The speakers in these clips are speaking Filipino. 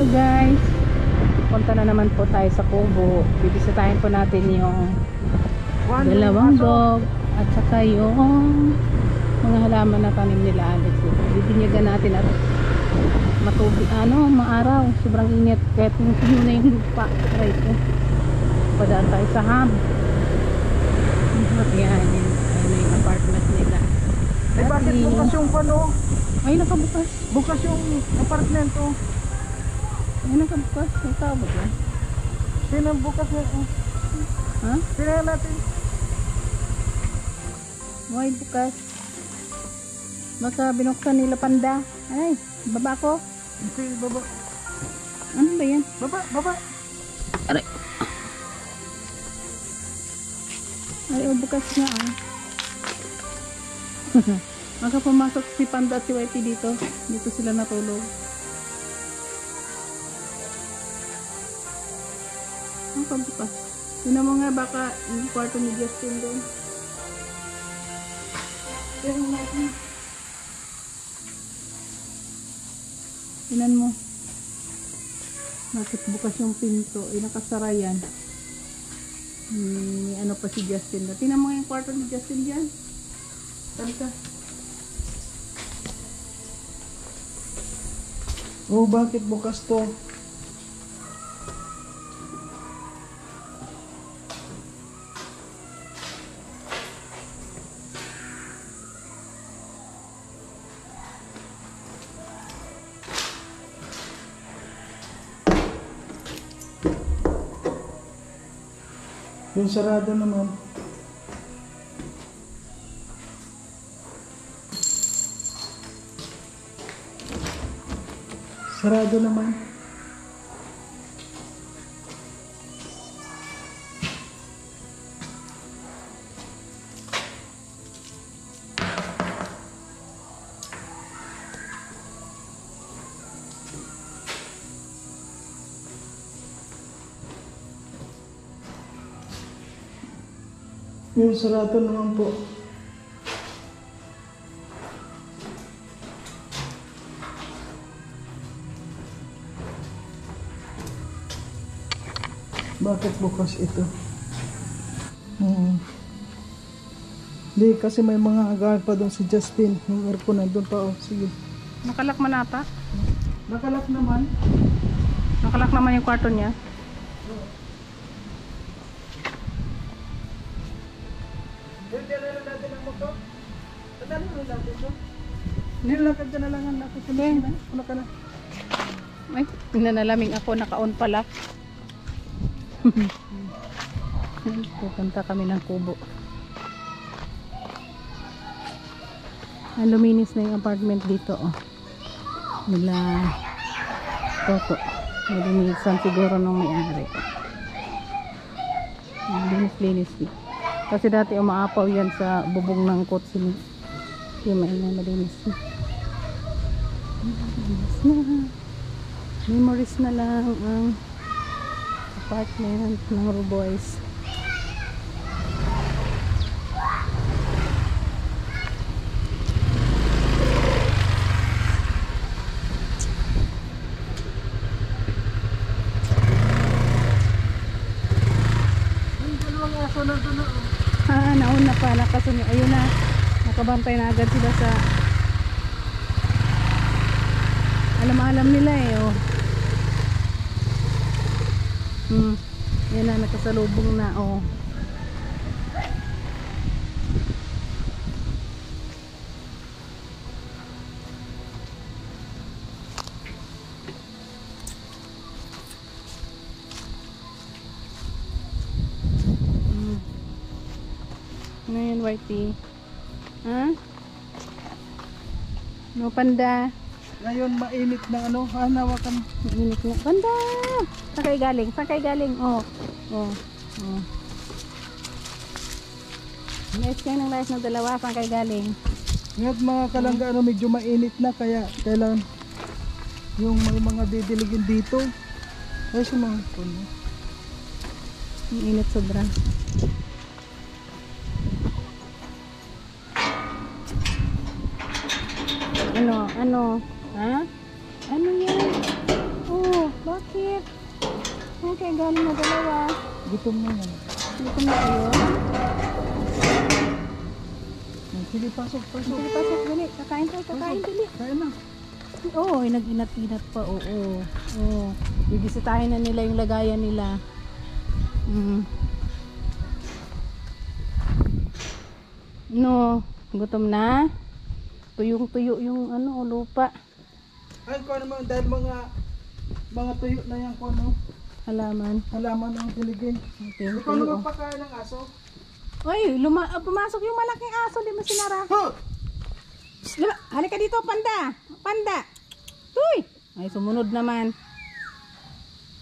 Guys, punta na naman po tayo sa Kubo. Bibisitahin po natin yung dalawang dog at saka yung mga halaman na tanim nila Alex. Bibinyagan natin at matubig, maaraw, sobrang init kahit yung na yung lupa. Right, padaan tayo sa hub. Yan, ayun yung apartment nila. Ay, bakit bukas yung pano? Ay, nakabukas. Bukas yung apartmento. Ay, nakabukas. May tao ba dyan? Sino bukas na? Ha? Sino natin? May bukas. Baka binuksan nila panda. Ay, baba ko. Okay, baba. Ano ba yan? Baba. Aray. Ay, bukas nga ah. Baka pumasok si Panda at si Whitey dito. Dito sila natulog. Ang pabukas. Tingnan mo nga baka yung kwarto ni Justin doon. Pero natin. Tingnan mo. Bakit bukas yung pinto? Ay, nakasara yan. Ano pa si Justin. Tingnan mo yung kwarto ni Justin dyan. Tanta. Oh, bakit bukas to? Yung sarado naman. Sarado naman. Yung sarado naman po. Bakit bukas ito? Hindi, kasi may mga agar pa doon si Justin. Yung aircon nandun pa. Oh, sige. Nakalak man ata. Nakalak naman. Nakalak naman yung kwarto niya. Diyan natin ang motor. Tandaan mo natin ito. Nilakad ka na lang ang laki. Ano ka na? Ay, pinanalaming ako. Naka-on pala. Pupunta kami ng Kubo. Luminis na yung apartment dito. Oh. Nila Toto. Nilinisan siguro nung may-ari. Linis-linis. Kasi dati umaapaw yan sa bubong ng kotse ni may na malinis na. Malinis na. Memories na lang ang apartment ng Ruboys. Nauna pa, nakasunod. Ayun na, nakabantay na agad sila sa alam nila eh. Oh. Yan na, nakasalubong na. Oh. Ano yun, Whitey? Ha? No, Panda? Ngayon mainit na hanawakan. Mainit na. Panda! Saan kayo galing? Saan kayo galing? Oh. Nice kayo ng live ng dalawa. Saan kayo galing? Ngayon mga kalangga, medyo mainit na kaya kailangan yung mga didiligin dito. Ay, sumangit ko na. Mainit sobra. Ano? Ha? Ano yan? Oh, galing na dalawa. Gutom na yan. Gutom na kayo. Sige, pasok. Sige, pasok, dali. Kakain tayo, kakain, dali. Kaya na. Oo, nag-inat-inat pa, oo. Oo. Bibisitahin na nila yung lagayan nila. No, gutom na. Tuyong-tuyo yung ano, lupa. Ay, kung ano mo, dahil mga tuyo na yan, kung ano, Halaman. halaman ng diligin. Okay, Ikaw naman pagkain ng aso. Uy, pumasok yung malaking aso, di mo sinara. Huh! Halika dito, panda. Panda. Uy! Ay, sumunod naman.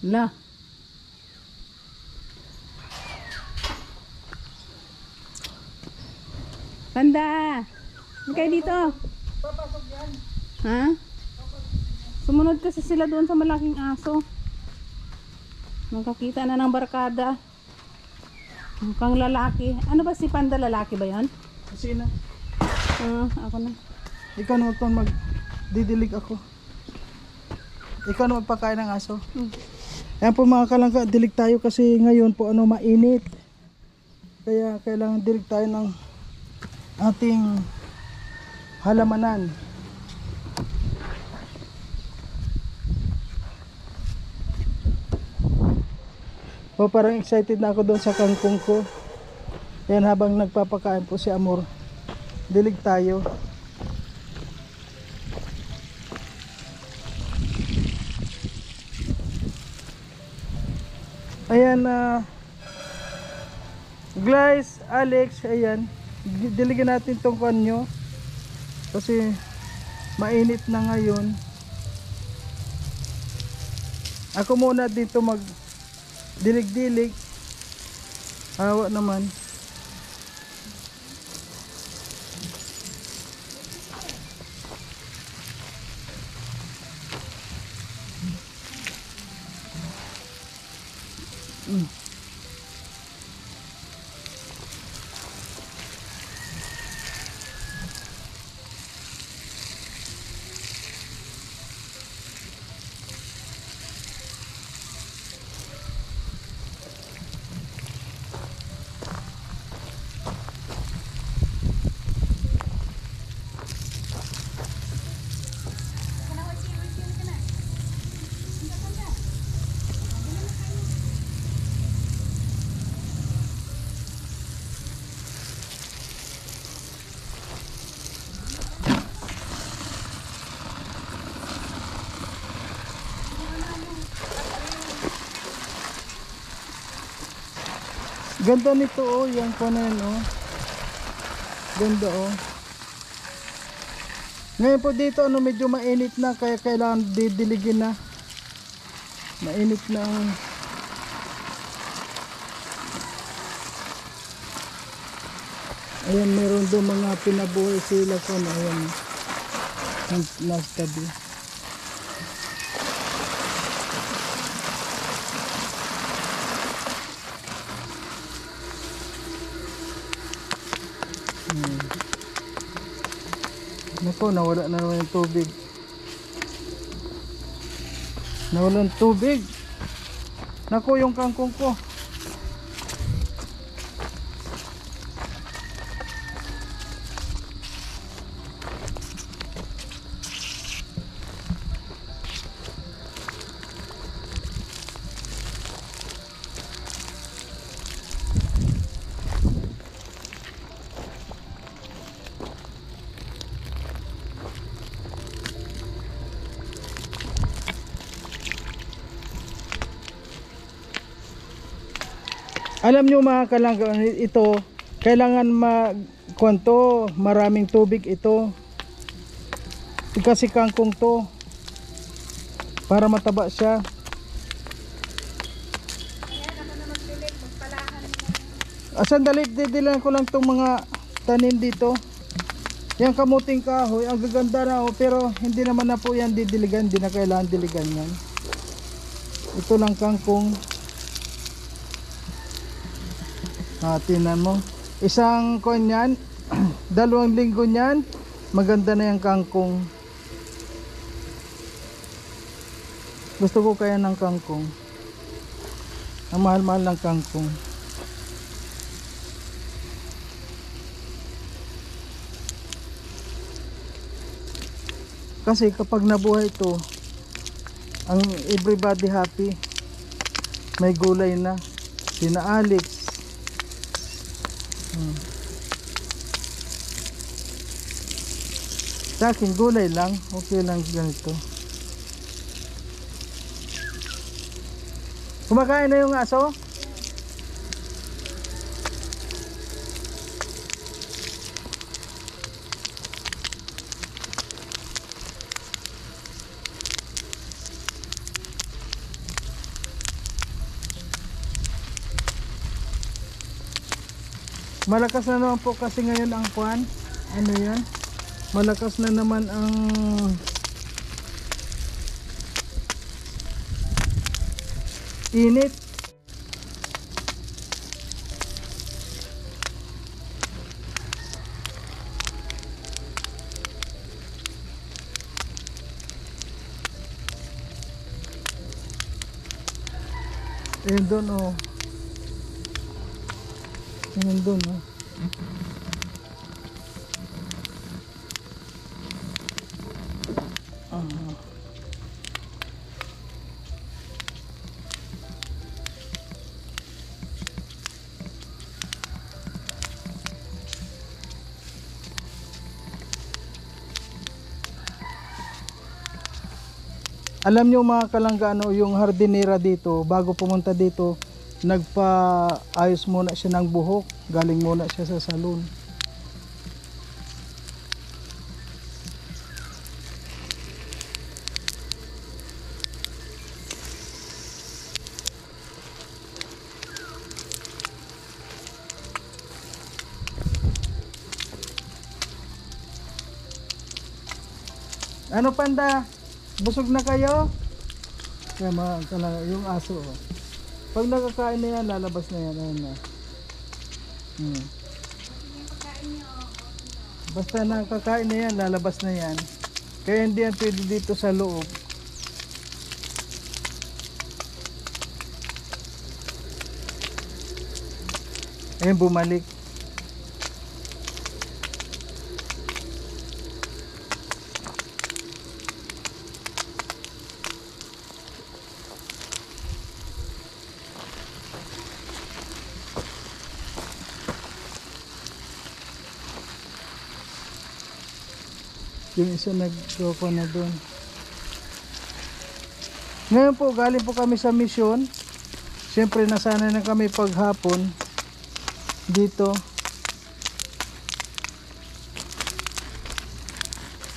La. Panda. Halika dito. Papasok yan. Ha? Sumunod kasi sila doon sa malaking aso. Nakakita na ng barkada. Mukhang lalaki. Ano ba si Panda, lalaki ba yan? Sino? Ako na. Ikaw naman pang magdidilig ako. Ikaw naman pagkain ng aso. Ayan po mga kalangka, dilig tayo kasi ngayon po ano, mainit. Kaya kailangan dilig tayo ng ating halamanan. O parang excited na ako doon sa kangkong ko. Yan habang nagpapakain po si Amor. Dilig tayo. Ayan Glace, Alex, ayan. Diligin natin tong kanyo. Kasi mainit na ngayon. Ako muna dito mag dilig-dilig. Awa naman. Ganda nito oh, yan po na yan oh. Ganda oh. Ngayon po dito ano, medyo mainit na kaya kailangan didiligin na. Mainit na ang ayan, meron doon mga pinabuhay sila ko na ayan. Nagtabi. Nako, nawala na naman yung tubig. Nawala ng tubig. Nako, yung kangkong ko. Alam nyo mga kalangga, ito kailangan kwento, maraming tubig ito. Kasi kangkong to para mataba siya. Sandali, didilan ko lang itong mga tanim dito. Yan kamuting kahoy, ang gaganda na oh, pero hindi naman na po yan didiligan, hindi na kailangan diligan yan. Ito lang kangkong. Tinan mo, isang kon yan, 2 linggo yan, maganda na yung kangkong. Gusto ko kaya ng kangkong. Ang mahal-mahal ng kangkong. Kasi kapag nabuhay ito, ang everybody happy. May gulay na. Sina Alex. Sa akin, gulay lang. Okay lang ganito. Kumakain na yung aso? Malakas na naman po kasi ngayon ang kwan. Ano yan? Malakas na naman ang init. Ayun doon oh. Ayun doon oh. Alam nyo mga kalanggano, yung hardinera dito, bago pumunta dito, nagpa-ayos muna siya ng buhok. Galing muna siya sa salon. Ano panda? Busog na kayo? Kaya yung aso oh. Pag nakakain na yan, lalabas na yan. Ayun na. Basta nakakain na yan, lalabas na yan. Kaya hindi yan pwede dito sa loob. Ayun, bumalik. Yung isa nag-go na doon. Ngayon po, galing po kami sa misyon. Siyempre, nasanay na kami paghapon dito.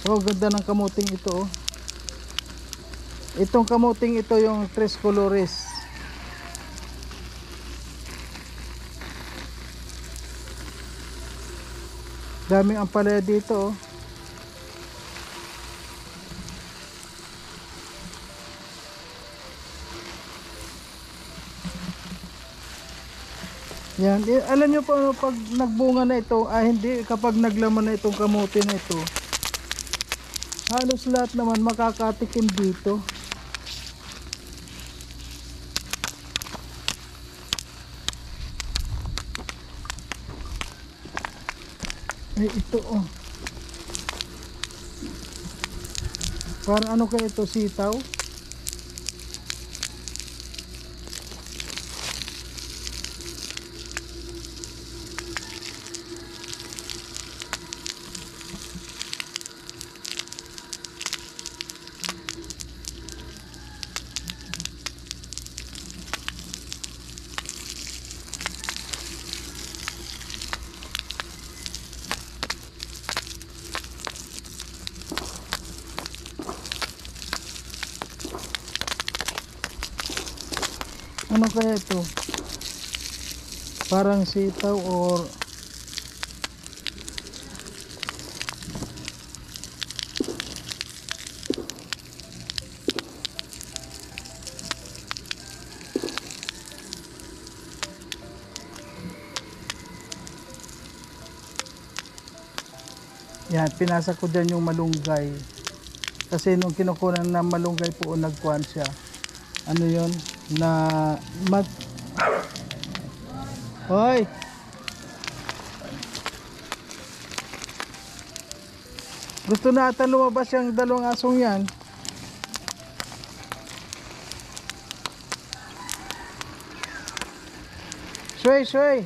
Oh, ganda ng kamuting ito oh. Itong kamuting ito yung tres colores. Daming ampalaya dito oh. Yan, alam nyo po ano, pag nagbunga na ito, hindi, kapag naglaman na itong kamote na ito, halos lahat naman makakatikim dito. Ay, ito oh. Parang ano kaya ito, sitaw? Ano kaya ito? Parang sitaw or yan, pinasa ko dyan yung malunggay. Kasi nung kinukunan na malunggay po, nagkuhan siya. Ano yon na Hoy! Gusto na ata lumabas yung dalawang asong yan. Sway, sway!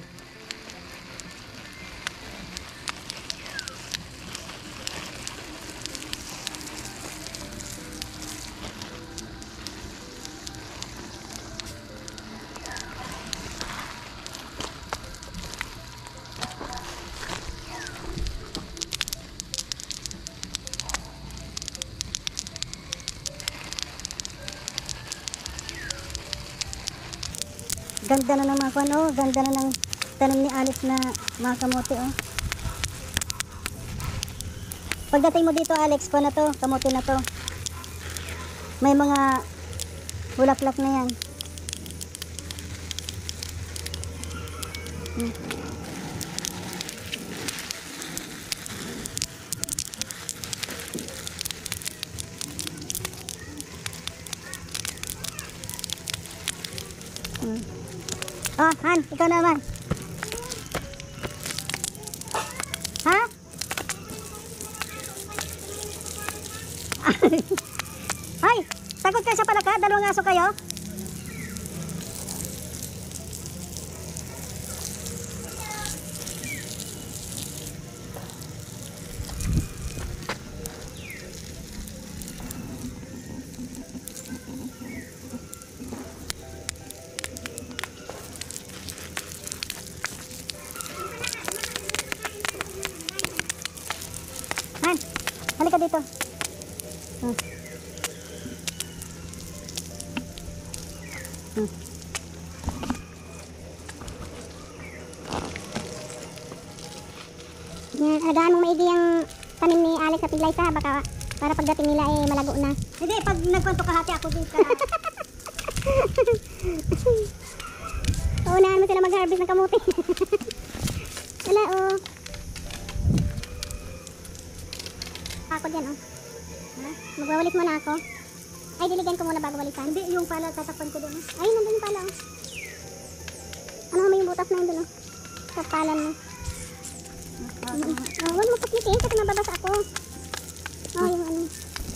Ganda na ng mga kuwan, oh. Ganda na ng tanim ni Alex na mga kamote, oh. Pagdating mo dito, Alex, kuwan na to, kamote na to. May mga bulaklak na yan. Oh, Han, ikaw naman. Ha? Ay, takot kayo sa palaka? Dalawang aso kayo? Han, halika dito. Yan, alagaan mo maigi yung tanim ni Alex at Iglaysa, baka para pagdating nila eh malago na. Hindi, pag nagkwento kahati ako dito. Uunahan mo sila mag-harvest ng kamuti. Wala, oh. Ako dyan, oh. Ha? Magwawalis muna ako. Ay, diligan ko muna bago walisan. Hindi, yung pala, tatakpan ko doon. Ay, nandun yung pala, oh. Ano mo yung butas na yun doon, oh. Tapalan mo. Oh, huwag mo pakitin kasi mababasa ako. Oh, yung ano.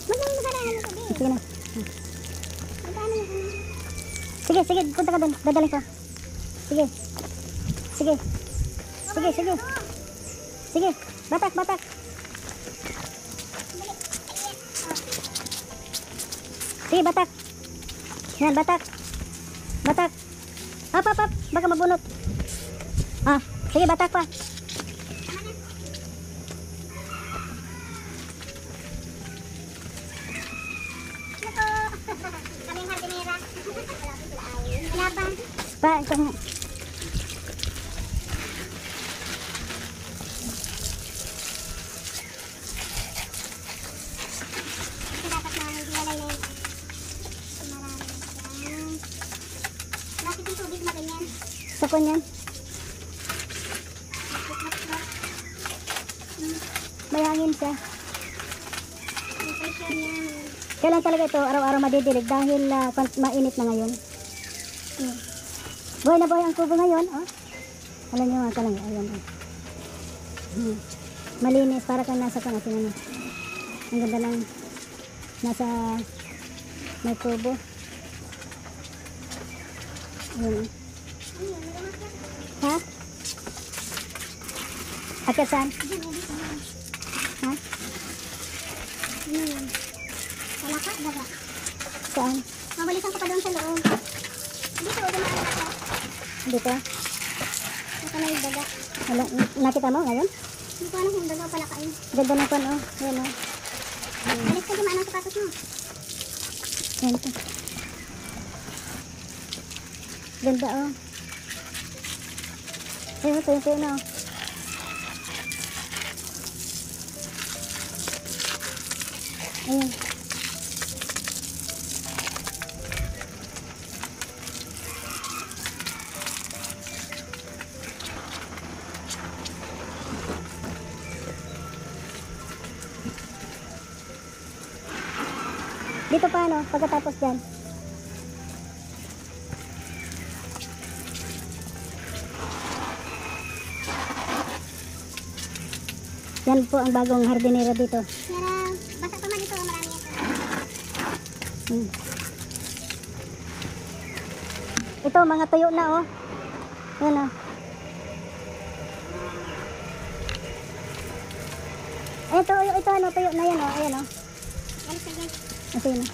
Huwag mo yung magaraan yung tabi. Sige na. Magkano yung ano. Sige, sige, punta ka doon. Dadalhin ko. Sige. Sige. Sige, sige. Sige, batak, batak. Sige, batak. Yan, batak. Batak. Hop, hop, hop. Baka mabunot. Ah, sige, batak pa. Kaming hardinera. Kenapa? Pa, ito nga. Dapat na hiwalay na yun. Bakit yung tubig na ganyan? Sakon yan. May hangin siya. May pressure niya. Kailan talaga ito araw-araw madidilig dahil mainit na ngayon. Buhay na buhay ang kubo ngayon. Oh. Alam niyo mga kalang. Ayan. Oh. Malinis para kang nasa pangasin na. Ang ganda lang. Nasa may kubo. Ayan. Ha? Akit saan? Ha? Wala ka? Daga. Saan? Mabalikan ko pa doon sa loob. Dito, dumaan ako. Dito? Ito na yung daga. Wala, nakita mo ngayon? Hindi ko alam kung daga pala kain. Ganda na pan, oh. Yan, oh. Alis ka dumaan ang sapatos mo. Yan ito. Ganda, oh. Ayun, ito na, oh. Ayun. Dito pa, ano, pagkatapos dyan. Yan po ang bagong hardinero dito. Yan, basta pa man ito, marami ito. Ito, mga tuyo na oh. Yan oh. Ito ano, tuyo na yan oh. Ayan oh. Ito yun oh.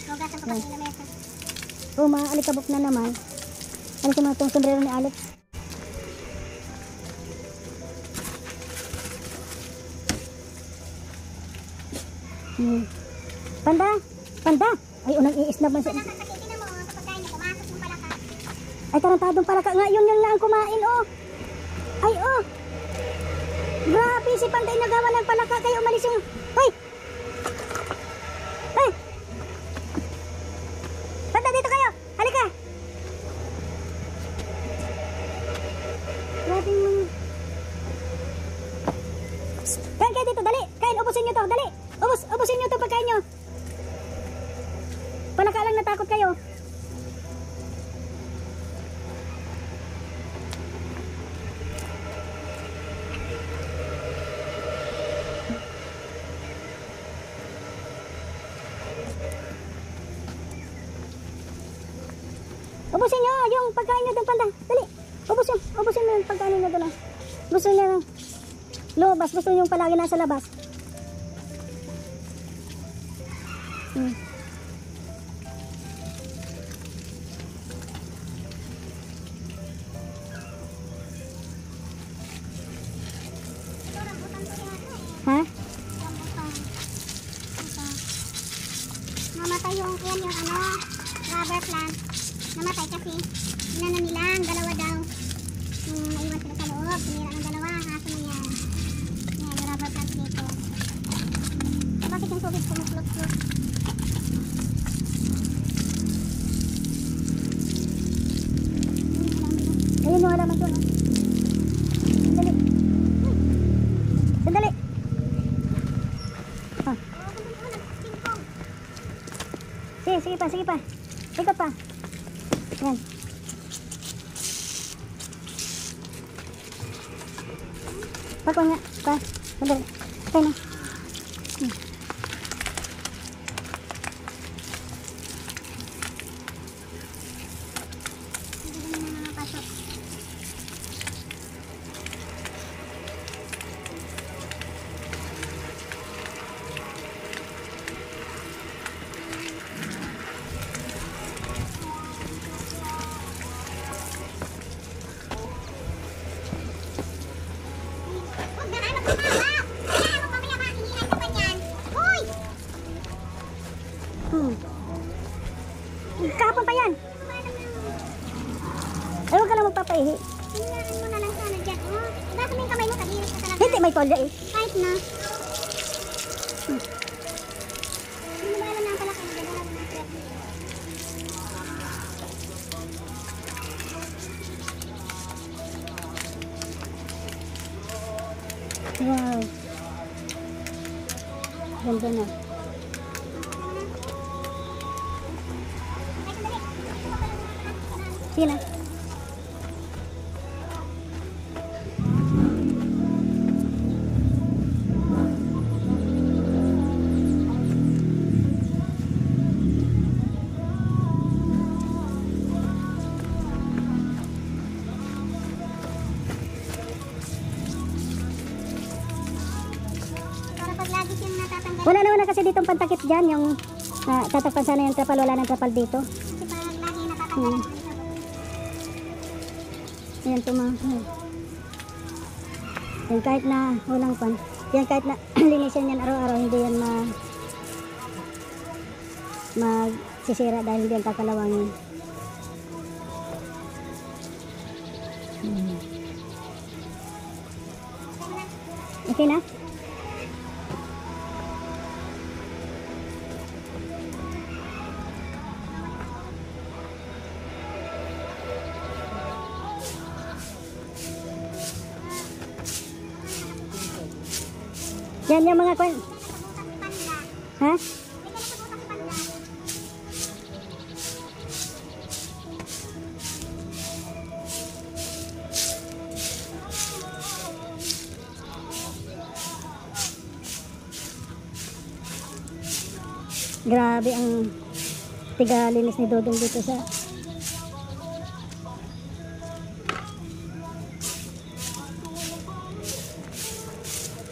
Hugasan ko kasi na mesa. Oh, mga alikabok na naman. Ano sa mga itong sombrero ni Alex? Panda! Panda! Ay, unang iisnab man siya. Ay, tarantadong palaka nga. Yun nga ang kumain, oh. Ay, oh. Grabe, si Panday nagawa ng palaka. Kaya umalis yung... Ay! Ay! Panda, dito kayo! Halika! Grabe yung... Kain kayo dito, dali! Kain, ubusin nyo to, dali! Ubusin nyo to pagkain nyo! Palaka lang natakot kayo. Ubusin nyo yung pagkain nyo doon, Panda. Dali. Ubusin mo yung pagkain nyo doon. Gusto nyo lumabas. Gusto nyo yung palagi nasa labas. Ha? Namatay yung rubber plant. Namatay kasi inano nila, ang dalawa daw. Naiwan sila sa loob, sinira ng dalawa, kaso na yan. Yan, yung rubber plant dito. Bakit yung tubig kumuklot-klot? Ayun yung halaman ko. Sandali. Sandali. Ah. Sige pa. Ikot pa. Yan. Pako nga. Pa. Sandali. Tayo na. Kahapon pa yan. Ay, huwag ka lang magpapaihi. Hingaan mo na lang sana dyan. Basta may kamay mo, tagiris ka talaga. Hindi, may tolya eh. Kahit na. Hindi ba alam na pala kung nagdadala ng trip. Wow. Ganda na. Sige na. Wala naman na kasi ditong pantakip dyan, yung tatakpan sana yung trapal, wala ng trapal dito. Kasi parang lagi natatanggal. Ayan ito mga. Yan kahit na walang pan. Yan kahit na linisin yan araw-araw, hindi yan magsisira dahil hindi yan kakalawangin. Okay na? Yan yung mga kwan. Ha? Grabe ang tigalinis ni Dodong dito sa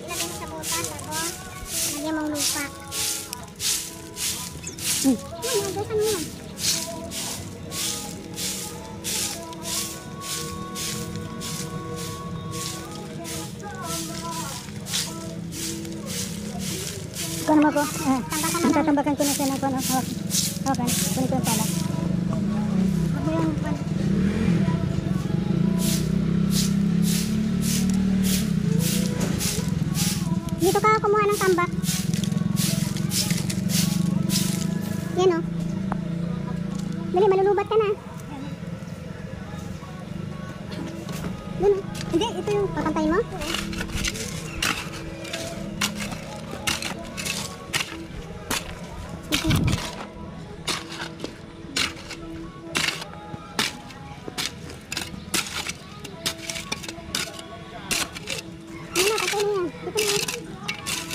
ilagay mo sa butas ako lagyan mong lupa nagasan mo yan ikaw naman ko tatambakan ko na siya ng kuno okay kunin ko yung pala ako yung dito ka kumuha ng tambak yan o dali malulubat ka na dun hindi ito yung papantayin mo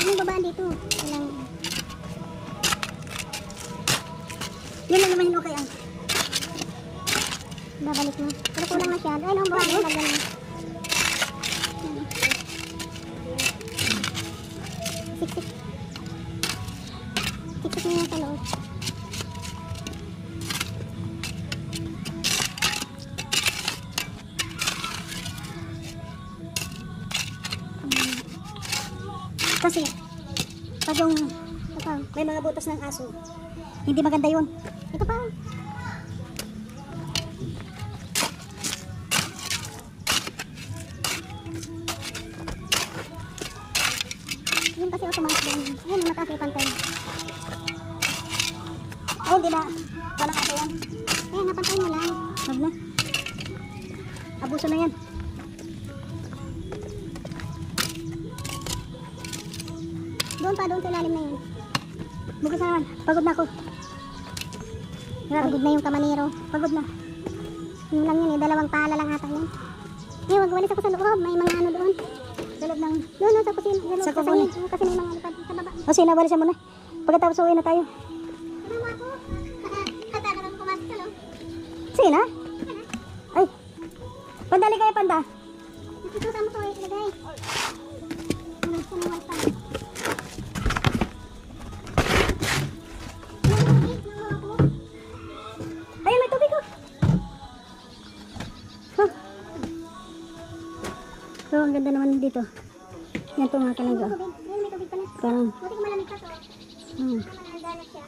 yung babaan dito walang yun lang naman yung okay ang babalik mo pero kulang masyado ay nang babaan lagyan mo siksik siksik mo yung sa loob kasi pag yung may mga butas ng aso hindi maganda yun ito pa yun kasi automatic din yun yung mataas yung pantay ay hindi na walang aso yan kaya nga pantay mo lang wag na abuso na yan doon sa ilalim na yun bukas naman, pagod na ako pagod na yung kamanero pagod na yun lang yun eh, 2 pala lang ata yun eh wag walis ako sa loob may mga ano doon sa loob ng doon sa kusina sa loob kasi may mga lipad sa baba o sige walisan mo na pagkatapos uwi na tayo tama ako kata na lang pumasok sa loob sige na ay pandali kayo panda itutusa mo to eh ilagay sa mga walpan ayun may tubig ko huh. So ang ganda naman dito yan po mga kalangga may tubig pala parang buti ko malamig pa to manandanak siya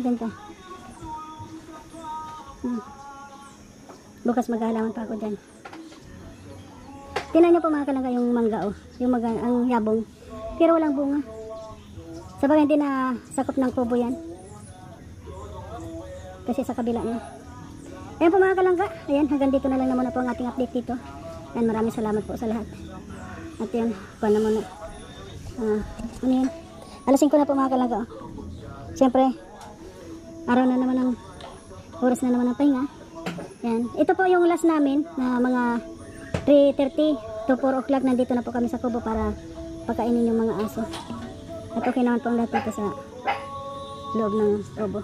ganda bukas maghahalaman pa ako dyan tinan nyo po mga kalangga yung mangga yung ang yabong pero walang bunga sabagay hindi na sakop ng kubo yan kasi sa kabila niya. Ayan po mga kalangga. Ayan, hanggang dito na lang naman po ang ating update dito. Ayan, maraming salamat po sa lahat. At yan, kuha na muna. Ano yan? Alasin ko na po mga kalangga. Siyempre, araw na naman ang oras na naman ang pahinga. Ayan. Ito po yung last namin na mga 3:30 to 4 o'clock. Nandito na po kami sa kubo para pakainin yung mga aso. At okay naman po ang lahat dito sa loob ng kubo.